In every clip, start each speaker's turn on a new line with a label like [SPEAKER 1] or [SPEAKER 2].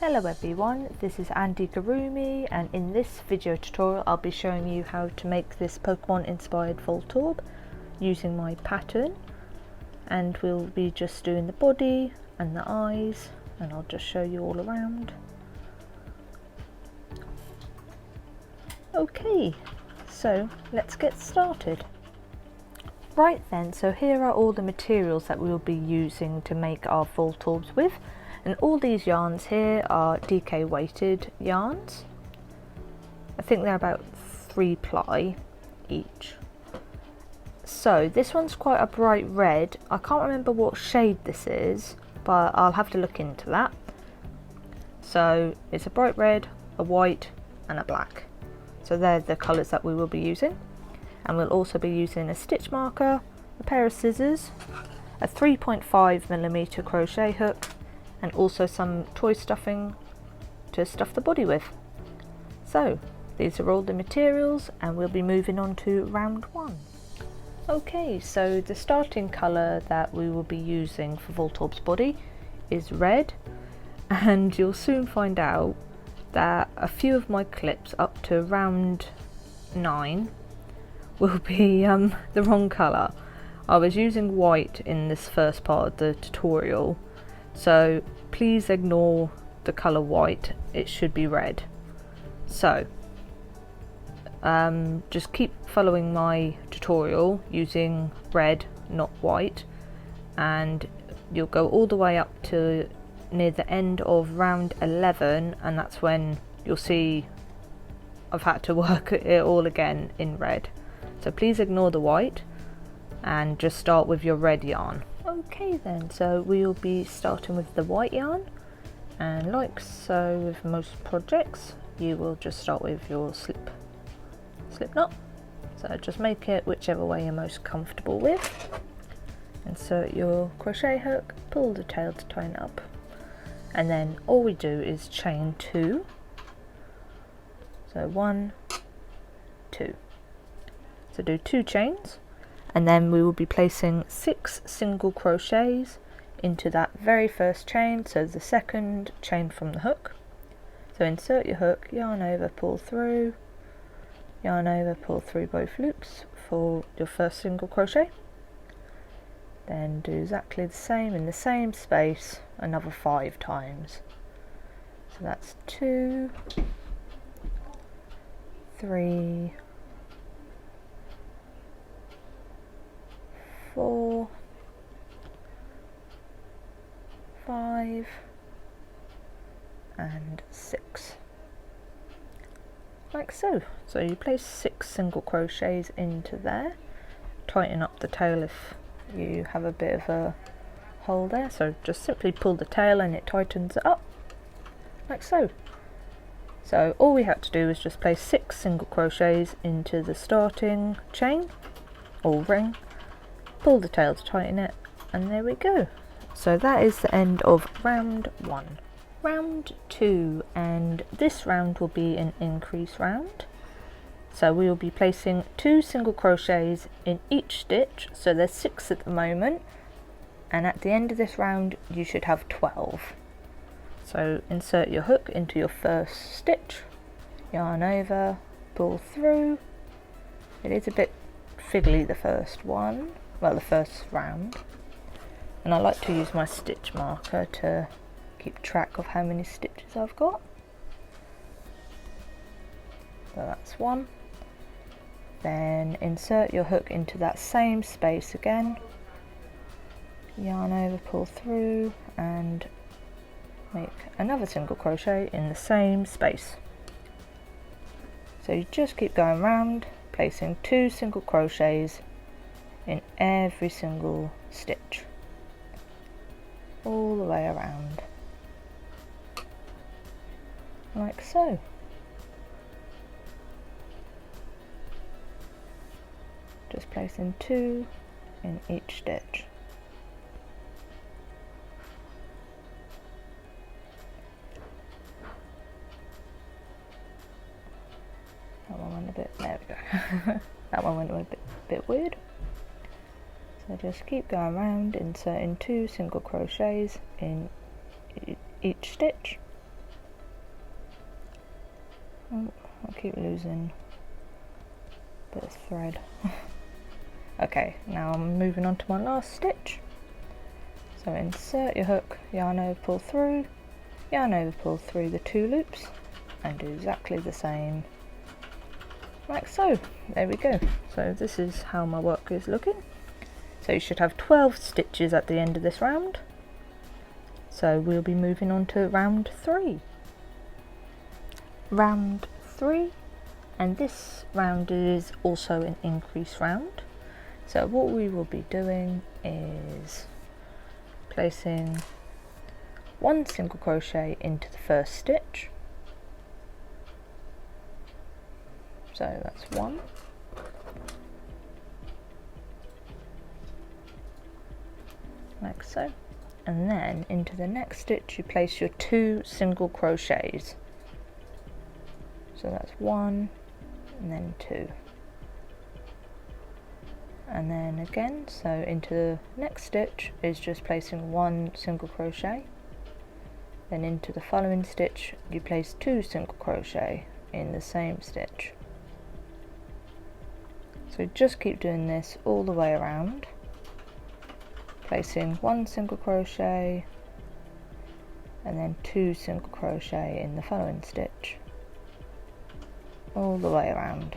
[SPEAKER 1] Hello everyone, this is Andie-Gurumi, and in this video tutorial I'll be showing you how to make this Pokemon inspired Voltorb using my pattern, and we'll be just doing the body and the eyes, and I'll just show you all around. Okay, so let's get started. Right then, so here are all the materials that we'll be using to make our Voltorbs with. And all these yarns here are DK weighted yarns. I think they're about 3 ply each. So this one's quite a bright red. I can't remember what shade this is, but I'll have to look into that. So it's a bright red, a white and a black. So they're the colours that we will be using. And we'll also be using a stitch marker, a pair of scissors, a 3.5mm crochet hook, and also some toy stuffing to stuff the body with. So these are all the materials, and we'll be moving on to round 1. Okay, so the starting colour that we will be using for Voltorb's body is red, and you'll soon find out that a few of my clips up to round 9 will be the wrong colour. I was using white in this first part of the tutorial, so please ignore the colour white, it should be red. So just keep following my tutorial using red, not white, and you'll go all the way up to near the end of round 11, and that's when you'll see I've had to work it all again in red. So please ignore the white and just start with your red yarn. Okay then, so we'll be starting with the white yarn, and like so with most projects, you will just start with your slip knot. So just make it whichever way you're most comfortable with. Insert your crochet hook, pull the tail to tighten up, and then all we do is chain 2. So 1, 2. So do 2 chains. And then we will be placing 6 single crochets into that very first chain, so the second chain from the hook. So insert your hook, yarn over, pull through, yarn over, pull through both loops for your first single crochet. Then do exactly the same in the same space another 5 times. So that's 2, 3, 4, 5 and 6, like so. So you place 6 single crochets into there, tighten up the tail if you have a bit of a hole there, so just simply pull the tail and it tightens it up, like so. So all we had to do was just place 6 single crochets into the starting chain or ring, pull the tail to tighten it, and there we go. So that is the end of round 1. Round 2, and this round will be an increase round. So we will be placing 2 single crochets in each stitch, so there's 6 at the moment, and at the end of this round you should have 12. So insert your hook into your first stitch, yarn over, pull through. It is a bit fiddly the first one, well, the first round, and I like to use my stitch marker to keep track of how many stitches I've got. So that's 1. Then insert your hook into that same space again, yarn over, pull through, and make another single crochet in the same space. So you just keep going round, placing 2 single crochets in every single stitch, all the way around, like so. Just placing 2 in each stitch. That one went a bit, there we go. That one went a bit weird. So just keep going around, inserting 2 single crochets in each stitch, Oh, I keep losing a bit of thread. Okay, now I'm moving on to my last stitch. So insert your hook, yarn over, pull through, yarn over, pull through the 2 loops, and do exactly the same like so. There we go. So this is how my work is looking. So you should have 12 stitches at the end of this round. So we'll be moving on to round 3. Round 3, and this round is also an increase round. So what we will be doing is placing 1 single crochet into the first stitch. So that's 1. Like so. And then into the next stitch you place your 2 single crochets. So that's 1 and then 2. And then again, so into the next stitch is just placing 1 single crochet. Then into the following stitch you place 2 single crochet in the same stitch. So just keep doing this all the way around, placing 1 single crochet and then 2 single crochet in the following stitch, all the way around.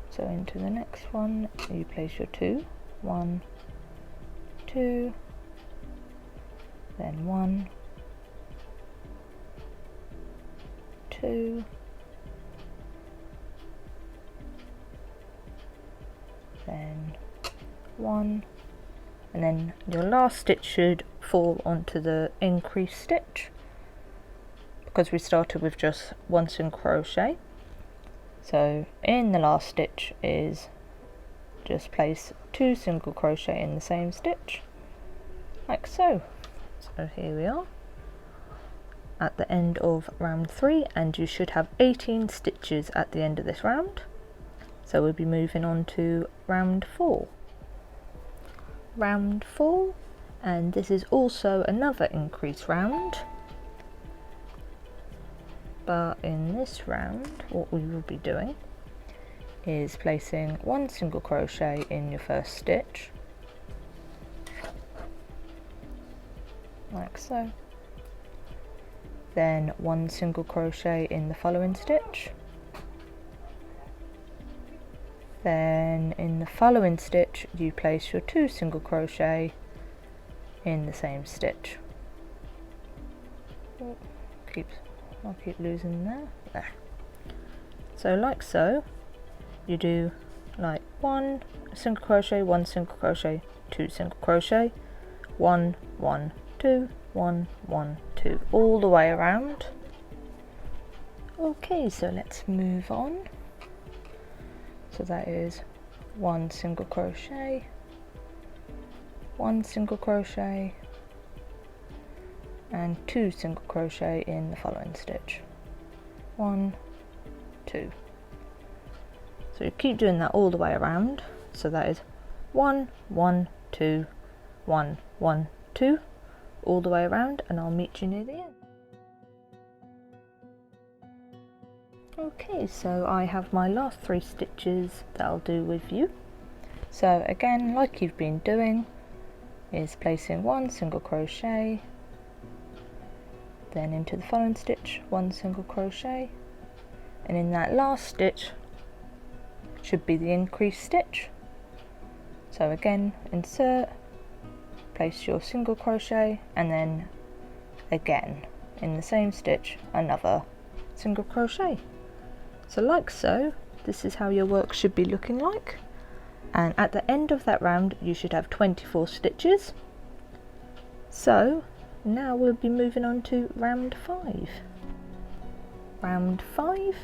[SPEAKER 1] So into the next one you place your 2, 1, 2, then 1, 2, then 1, and then your last stitch should fall onto the increase stitch because we started with just 1 single crochet. So in the last stitch is just place 2 single crochet in the same stitch like so. So here we are at the end of round 3, and you should have 18 stitches at the end of this round. So we'll be moving on to round 4. Round 4, and this is also another increase round. But in this round what we will be doing is placing 1 single crochet in your first stitch like so, then 1 single crochet in the following stitch, then in the following stitch you place your 2 single crochet in the same stitch. I'll keep losing there. So like so, you do like 1 single crochet, 1 single crochet, 2 single crochet, 1, 1, 2, 1, 1, 2, all the way around. Okay, so let's move on. So that is 1 single crochet, 1 single crochet, and 2 single crochet in the following stitch. 1, 2. So you keep doing that all the way around. So that is 1, 1, 2, 1, 1, 2, all the way around, and I'll meet you near the end. Okay, so I have my last 3 stitches that I'll do with you. So again, like you've been doing, is placing 1 single crochet, then into the following stitch 1 single crochet, and in that last stitch should be the increase stitch. So again, insert, place your single crochet, and then again in the same stitch another single crochet. So like so, this is how your work should be looking like, and at the end of that round you should have 24 stitches. So now we'll be moving on to round 5. Round 5,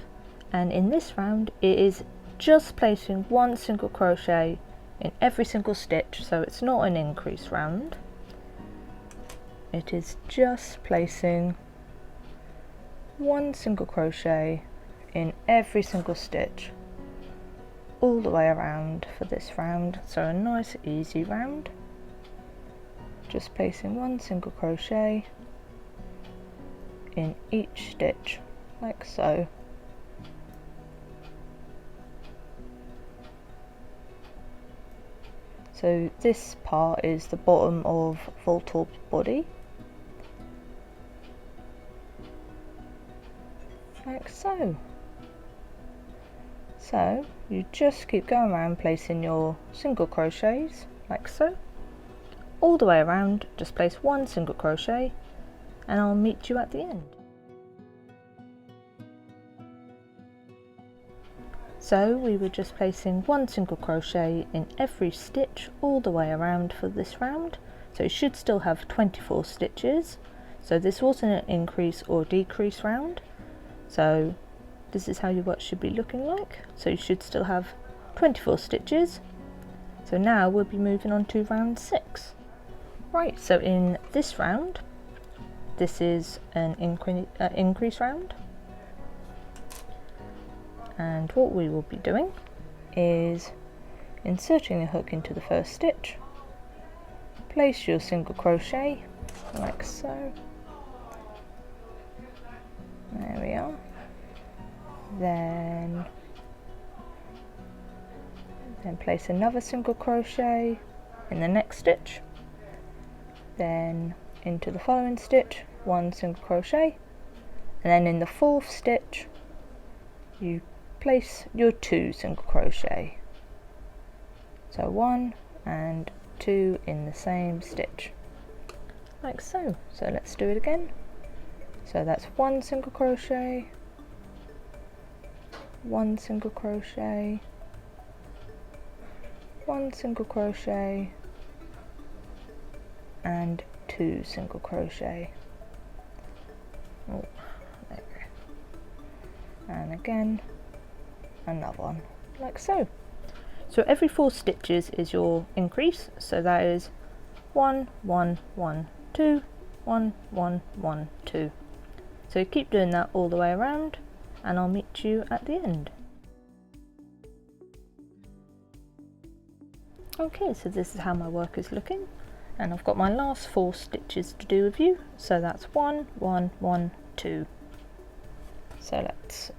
[SPEAKER 1] and in this round it is just placing 1 single crochet in every single stitch, so it's not an increase round. It is just placing 1 single crochet in every single stitch all the way around for this round, so a nice easy round. just placing one single crochet in each stitch, like so. So this part is the bottom of Voltorb's body, like so. So you just keep going around placing your single crochets, like so. All the way around, just place one single crochet and I'll meet you at the end. So we were just placing one single crochet in every stitch all the way around for this round. So you should still have 24 stitches. So this wasn't an increase or decrease round. So this is how your work should be looking like. So you should still have 24 stitches. So now we'll be moving on to round 6. Right, so in this round, this is an increase round. And what we will be doing is inserting the hook into the first stitch, place your single crochet like so, there we are, then place another single crochet in the next stitch, then into the following stitch one single crochet, and then in the fourth stitch you place your 2 single crochet, so 1 and 2 in the same stitch, like so. So let's do it again. So that's 1 single crochet, 1 single crochet, 1 single crochet and 2 single crochet. Oh, there we go. And again another one, like so. So every 4 stitches is your increase, so that is 1 1 1 2 1 1 1 2. So you keep doing that all the way around and I'll meet you at the end. Okay, so this is how my work is looking, and I've got my last 4 stitches to do with you, so that's 1 1 1 2. So let's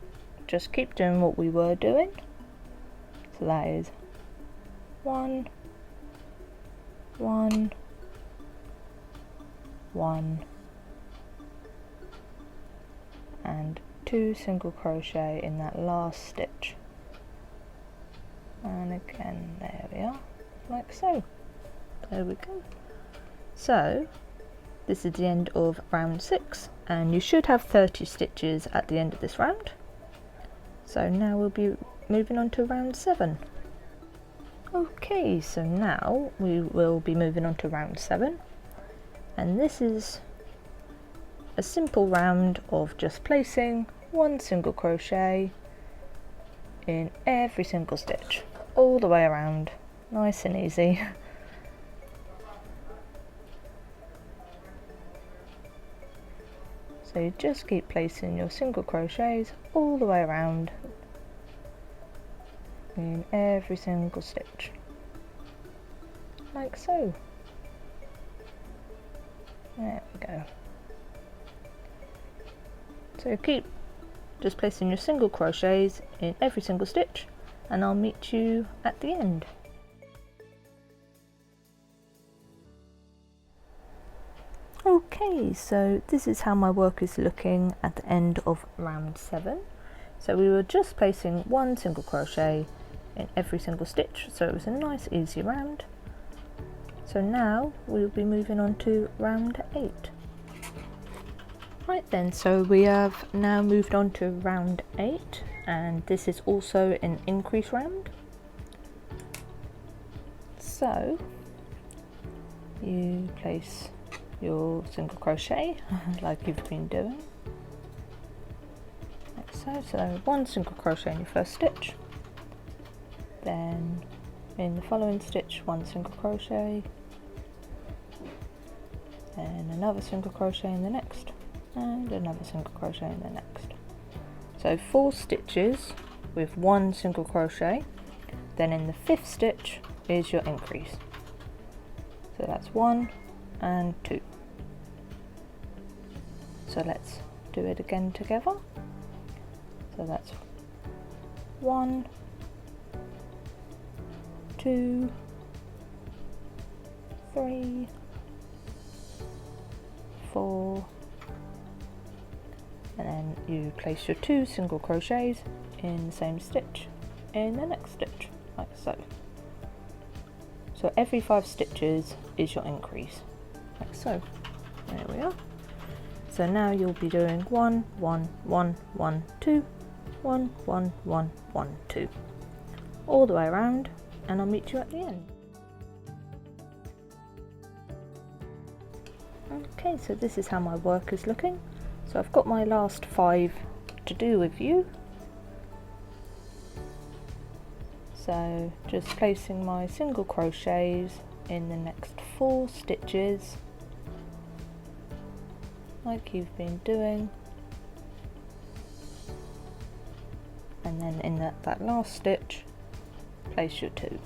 [SPEAKER 1] just keep doing what we were doing. So that is 1 1 1 and 2 single crochet in that last stitch, and again there we are, like so. There we go. So this is the end of round 6, and you should have 30 stitches at the end of this round. So now we'll be moving on to round 7. Okay, so now we will be moving on to round 7, and this is a simple round of just placing 1 single crochet in every single stitch all the way around, nice and easy. So you just keep placing your single crochets all the way around in every single stitch, like so. There we go. So keep just placing your single crochets in every single stitch and I'll meet you at the end. Okay, so this is how my work is looking at the end of round 7. So we were just placing 1 single crochet in every single stitch, so it was a nice easy round. So now we'll be moving on to round 8. Right then, so we have now moved on to round 8, and this is also an increase round. So you place your single crochet like you've been doing, like so. So 1 single crochet in your first stitch, then in the following stitch 1 single crochet, then another single crochet in the next, and another single crochet in the next. So 4 stitches with 1 single crochet, then in the 5th stitch is your increase. So that's 1 and 2. So let's do it again together. So that's 1, 2, 3, 4, and then you place your 2 single crochets in the same stitch in the next stitch, like so. So every 5 stitches is your increase, like so. There we are. So now you'll be doing 1, 1, 1, 1, 2, 1, 1, 1, 1, 2, all the way around, and I'll meet you at the end. Okay, so this is how my work is looking. So I've got my last 5 to do with you. So just placing my single crochets in the next 4 stitches, like you've been doing, and then in that last stitch place your 2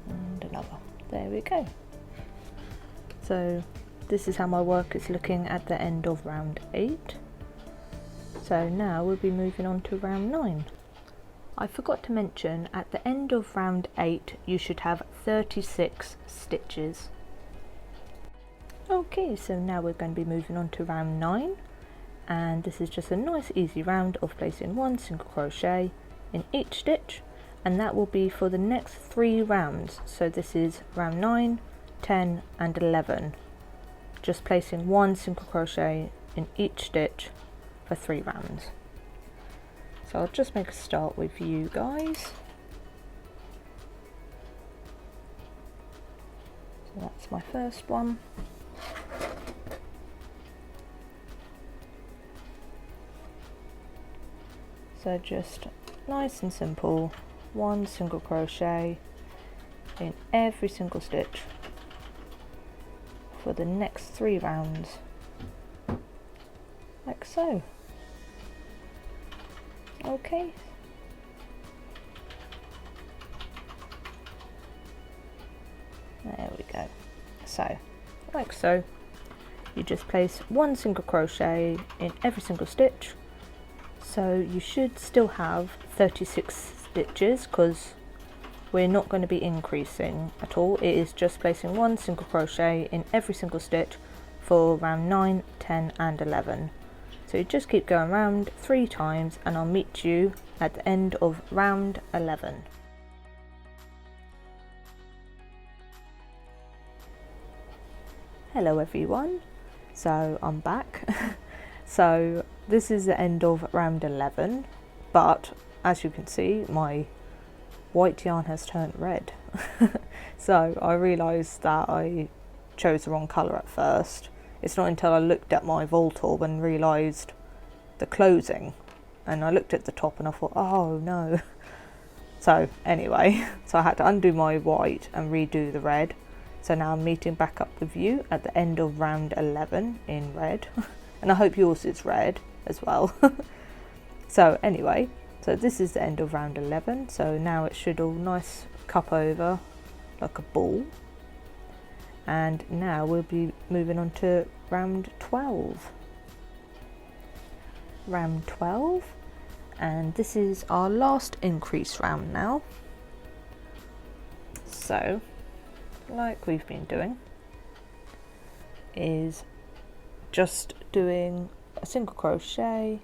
[SPEAKER 1] and another. There we go. So this is how my work is looking at the end of round 8. So now we'll be moving on to round 9. I forgot to mention, at the end of round 8 you should have 36 stitches. Okay, so now we're going to be moving on to round 9, and this is just a nice easy round of placing 1 single crochet in each stitch, and that will be for the next 3 rounds. So this is round 9, 10 and 11, just placing 1 single crochet in each stitch for 3 rounds. So I'll just make a start with you guys. So that's my first one. So just nice and simple, 1 single crochet in every single stitch for the next 3 rounds, like so. Okay. There we go. So, like so, you just place 1 single crochet in every single stitch. So you should still have 36 stitches, because we're not going to be increasing at all. It is just placing 1 single crochet in every single stitch for round 9, 10 and 11. So you just keep going around 3 times, and I'll meet you at the end of round 11. Hello everyone, so I'm back. So this is the end of round 11, but as you can see my white yarn has turned red. So I realised that I chose the wrong colour at first. It's not until I looked at my Voltorb and realised the closing, and I looked at the top and I thought, oh no. So anyway, so I had to undo my white and redo the red. So now I'm meeting back up with you at the end of round 11 in red. And I hope yours is red as well. So anyway, so this is the end of round 11. So now it should all nice cup over like a ball. And now we'll be moving on to round 12. Round 12, and this is our last increase round now. So, like we've been doing, is just doing a single crochet,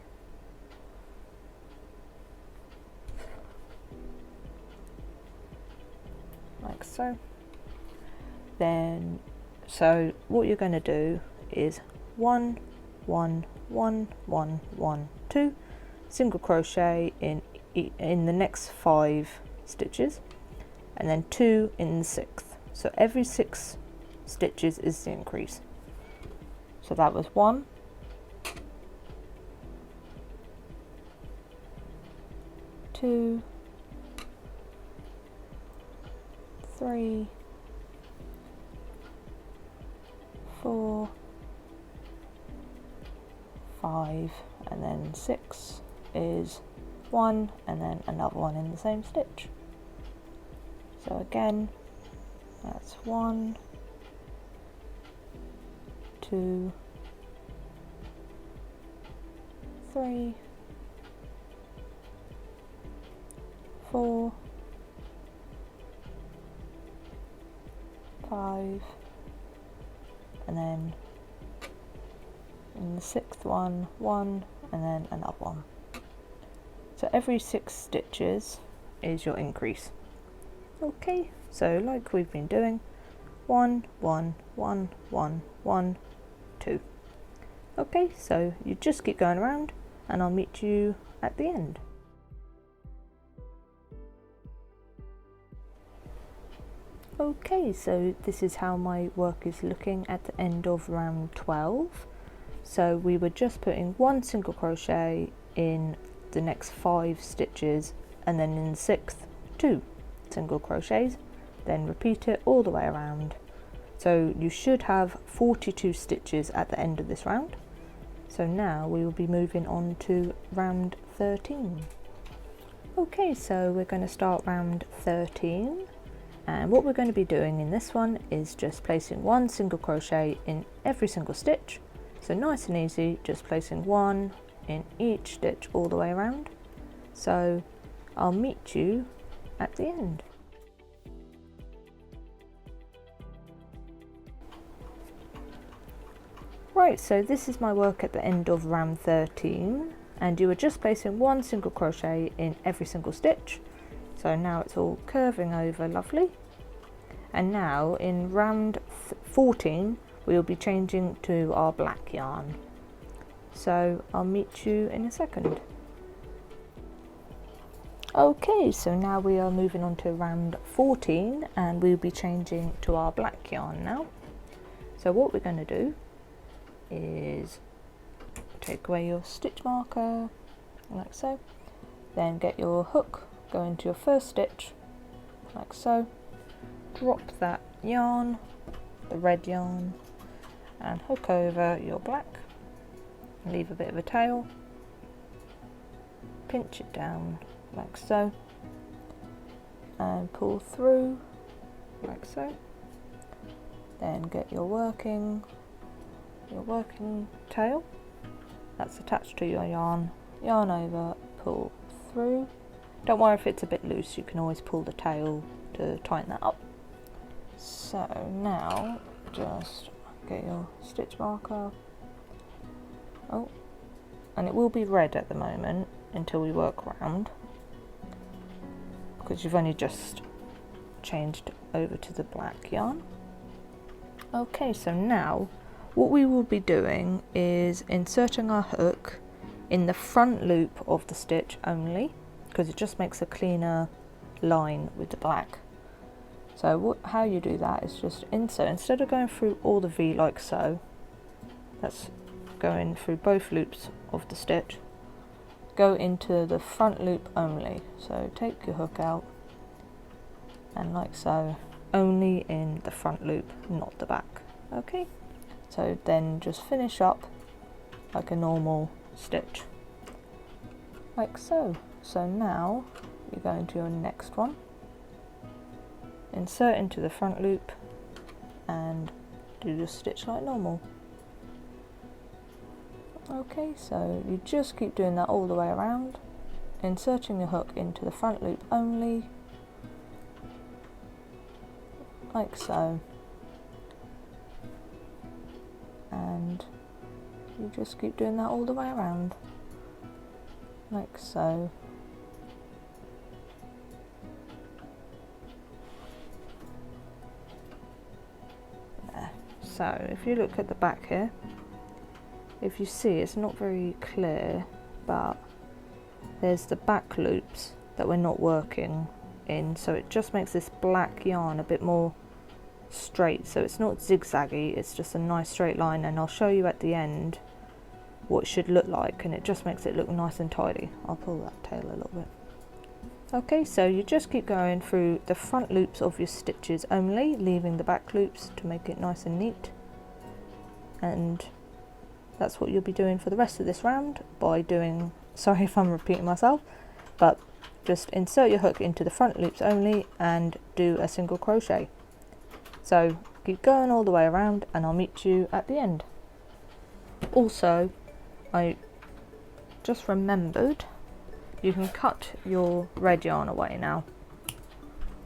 [SPEAKER 1] like so. Then, so what you're going to do is 1, 1, 1, 1, 1, 2 single crochet in the next 5 stitches, and then 2 in the 6th. So every 6 stitches is the increase. So that was 1, 2, 3, 4, 5, and then 6 is 1, and then another one in the same stitch. So again, That's 1, 2, 3, 4, 5, and then in the 6th one, 1, and then another one. So every 6 stitches is your increase. Okay, so like we've been doing, 1, 1, 1, 1, 1, 2. Okay, so you just keep going around and I'll meet you at the end. Okay, so this is how my work is looking at the end of round 12. So we were just putting 1 single crochet in the next 5 stitches, and then in the 6th 2 single crochets, then repeat it all the way around. So you should have 42 stitches at the end of this round. So now we will be moving on to round 13. Okay, so we're going to start round 13, and what we're going to be doing in this one is just placing 1 single crochet in every single stitch. So nice and easy, just placing 1 in each stitch all the way around. So I'll meet you at the end. Right, so this is my work at the end of round 13, and you were just placing 1 single crochet in every single stitch. So now it's all curving over lovely. And now in round 14 we'll be changing to our black yarn. So I'll meet you in a second. Okay, so now we are moving on to round 14 and we'll be changing to our black yarn now. So what we're going to do is take away your stitch marker like so, then get your hook, go into your first stitch like so, drop that yarn, the red yarn, and hook over your black, leave a bit of a tail, pinch it down like so, and pull through like so. Then get your working tail that's attached to your yarn over, pull through. Don't worry if it's a bit loose, you can always pull the tail to tighten that up. So now just get your stitch marker. Oh, and it will be red at the moment until we work around, because you've only just changed over to the black yarn. Okay, so now what we will be doing is inserting our hook in the front loop of the stitch only, because it just makes a cleaner line with the black. So how you do that is just insert, instead of going through all the V like so, that's going through both loops of the stitch, go into the front loop only. So take your hook out and like so, only in the front loop, not the back. Okay, so then just finish up like a normal stitch like so. So now you go into your next one, insert into the front loop and do your stitch like normal. Okay, so you just keep doing that all the way around, inserting your hook into the front loop only like so, and you just keep doing that all the way around like so. So if you look at the back here, if you see, it's not very clear, but there's the back loops that we're not working in, so it just makes this black yarn a bit more straight, so it's not zigzaggy, it's just a nice straight line, and I'll show you at the end what it should look like, and it just makes it look nice and tidy. I'll pull that tail a little bit. Okay, so you just keep going through the front loops of your stitches only, leaving the back loops to make it nice and neat, and that's what you'll be doing for the rest of this round by doing, sorry if I'm repeating myself, but just insert your hook into the front loops only and do a single crochet. So keep going all the way around and I'll meet you at the end. Also, I just remembered you can cut your red yarn away now.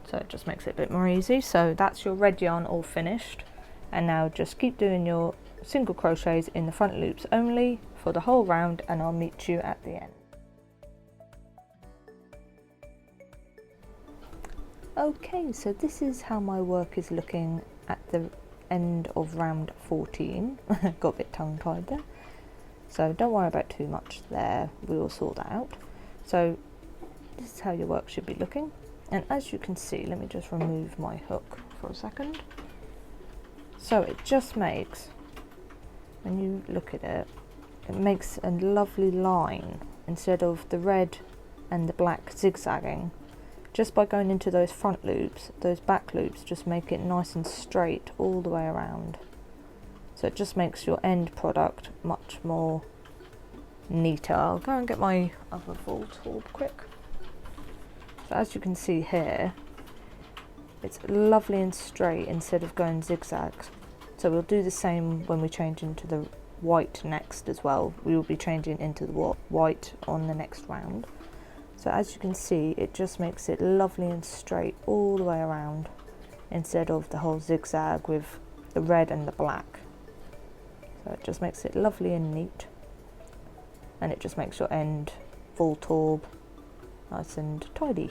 [SPEAKER 1] So it just makes it a bit more easy. So that's your red yarn all finished. And now just keep doing your single crochets in the front loops only for the whole round and I'll meet you at the end. Okay, so this is how my work is looking at the end of round 14. Got a bit tongue tied there. So don't worry about too much there, we will sort that out. So this is how your work should be looking. And as you can see, let me just remove my hook for a second. So it just makes, when you look at it, it makes a lovely line instead of the red and the black zigzagging. Just by going into those front loops, those back loops just make it nice and straight all the way around. So it just makes your end product much more neater. I'll go and get my other Voltorb quick. So as you can see here, it's lovely and straight instead of going zigzags. So we'll do the same when we change into the white next as well. We will be changing into the white on the next round. So as you can see, it just makes it lovely and straight all the way around instead of the whole zigzag with the red and the black. So it just makes it lovely and neat, and it just makes your end Voltorb nice and tidy.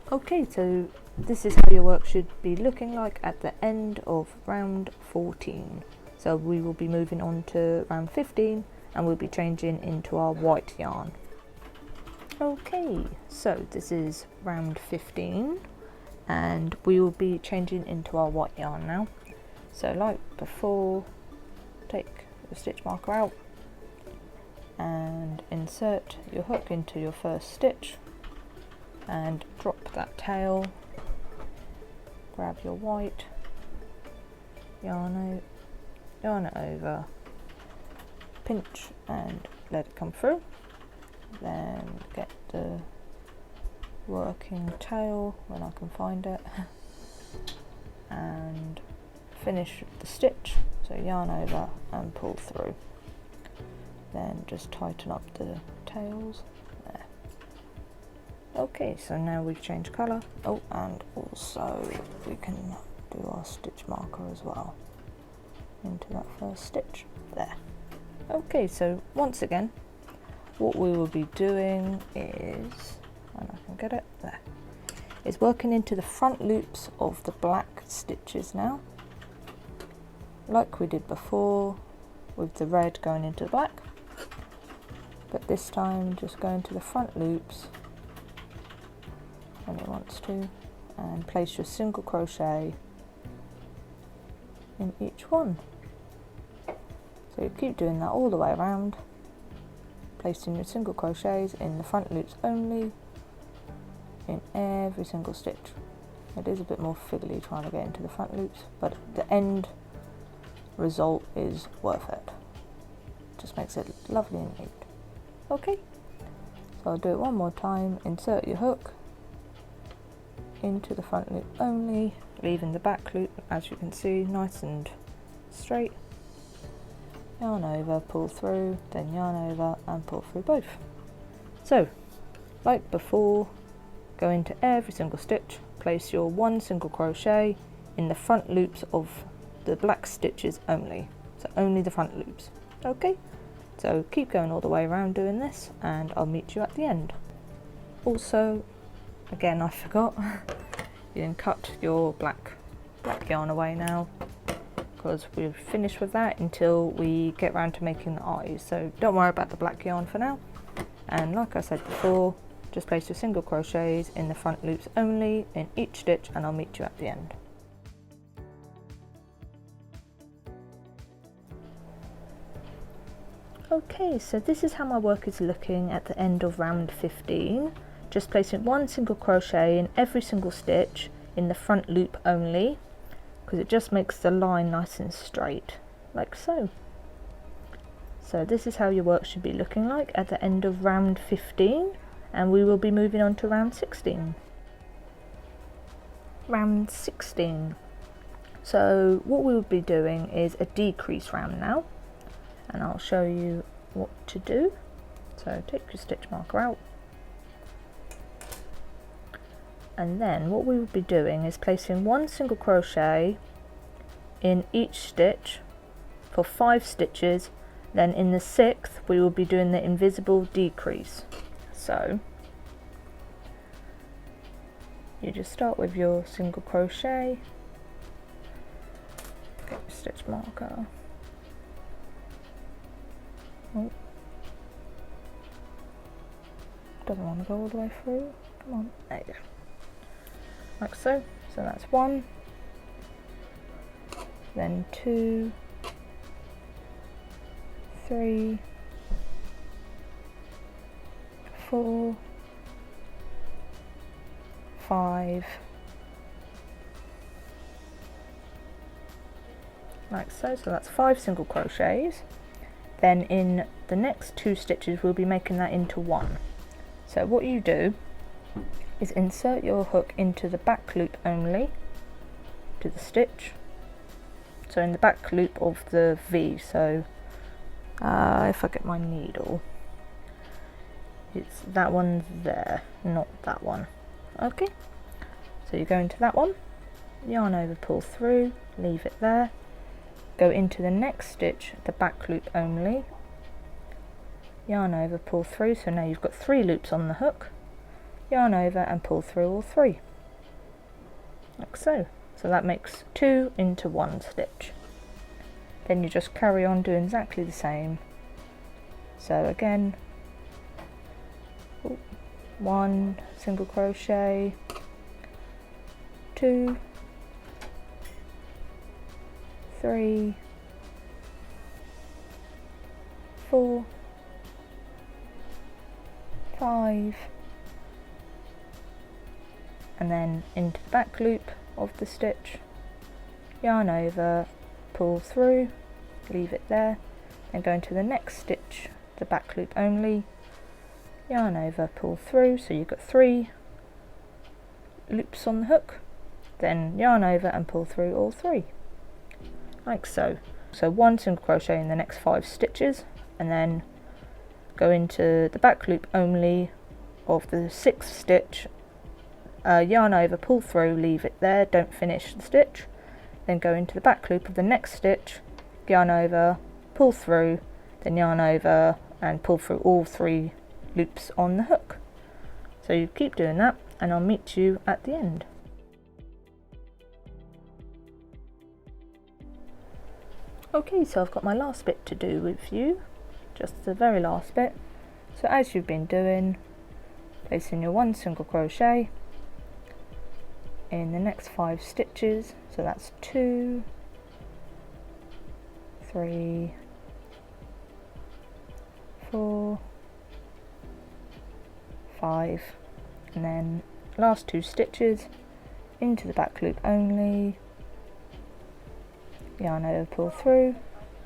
[SPEAKER 1] Okay, so this is how your work should be looking like at the end of round 14. So we will be moving on to round 15 and we'll be changing into our white yarn. Okay, so this is round 15 and we will be changing into our white yarn now. So like before, take the stitch marker out and insert your hook into your first stitch and drop that tail, grab your white, yarn it over, pinch and let it come through, then get the working tail when I can find it and finish the stitch, so yarn over and pull through, then just tighten up the tails there. Okay, so now we've changed colour. Oh, and also we can do our stitch marker as well into that first stitch there. Okay, so once again what we will be doing is, and I can get it there, is working into the front loops of the black stitches now, like we did before with the red going into the black, but this time just go into the front loops when it wants to and place your single crochet in each one. So you keep doing that all the way around, placing your single crochets in the front loops only in every single stitch. It is a bit more fiddly trying to get into the front loops, but the end result is worth it. Just makes it lovely and neat. Okay, so I'll do it one more time. Insert your hook into the front loop only, leaving the back loop, as you can see, nice and straight. Yarn over, pull through, then yarn over and pull through both. So, like before, go into every single stitch, place your one single crochet in the front loops of the black stitches only, so only the front loops. Okay, so keep going all the way around doing this and I'll meet you at the end. Also, again I forgot, you can cut your black yarn away now, because we've finished with that until we get round to making the eyes. So don't worry about the black yarn for now. And like I said before, just place your single crochets in the front loops only in each stitch and I'll meet you at the end. Okay, so this is how my work is looking at the end of round 15. Just placing one single crochet in every single stitch in the front loop only, because it just makes the line nice and straight, like so. So this is how your work should be looking like at the end of round 15, and we will be moving on to round 16. round 16. So what we will be doing is a decrease round now, and I'll show you what to do. So take your stitch marker out, and then what we will be doing is placing 1 single crochet in each stitch for 5 stitches. Then in the 6th we will be doing the invisible decrease. So you just start with your single crochet, get your stitch marker. Oh, doesn't want to go all the way through. Come on, there you go. Like so. So that's 1, then 2, 3, 4, 5, like so. So that's 5 single crochets. Then in the next 2 stitches we'll be making that into 1. So what you do is insert your hook into the back loop only to the stitch, so in the back loop of the V. So if I get my needle, it's that one there, not that one. Okay, so you go into that one, yarn over, pull through, leave it there, go into the next stitch, the back loop only, yarn over, pull through. So now you've got 3 loops on the hook, yarn over and pull through all 3, like so. So that makes 2 into 1 stitch. Then you just carry on doing exactly the same. So again, 1 single crochet, 2, 3, 4, 5, and then into the back loop of the stitch, yarn over, pull through, leave it there, then go into the next stitch, the back loop only, yarn over, pull through. So you've got 3 loops on the hook, then yarn over and pull through all 3, like so. So 1 single crochet in the next 5 stitches, and then go into the back loop only of the 6th stitch, yarn over, pull through, leave it there, don't finish the stitch, then go into the back loop of the next stitch, yarn over, pull through, then yarn over and pull through all 3 loops on the hook. So you keep doing that, and I'll meet you at the end. Okay, so I've got my last bit to do with you, just the very last bit. So as you've been doing, placing your 1 single crochet in the next 5 stitches, so that's 2, 3, 4, 5, and then last 2 stitches into the back loop only, yarn over, pull through,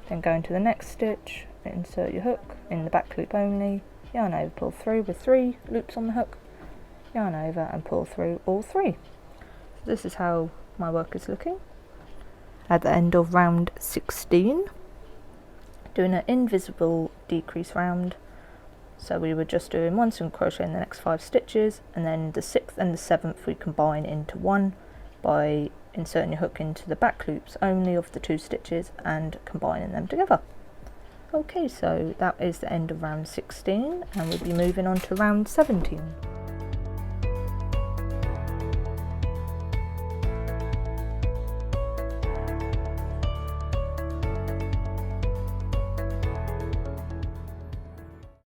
[SPEAKER 1] then go into the next stitch, insert your hook in the back loop only, yarn over, pull through with 3 loops on the hook, yarn over and pull through all 3. This is how my work is looking at the end of round 16, doing an invisible decrease round. So we were just doing 1 single crochet in the next 5 stitches, and then the 6th and the 7th we combine into 1 by inserting your hook into the back loops only of the 2 stitches and combining them together. Okay, so that is the end of round 16, and we'll be moving on to round 17.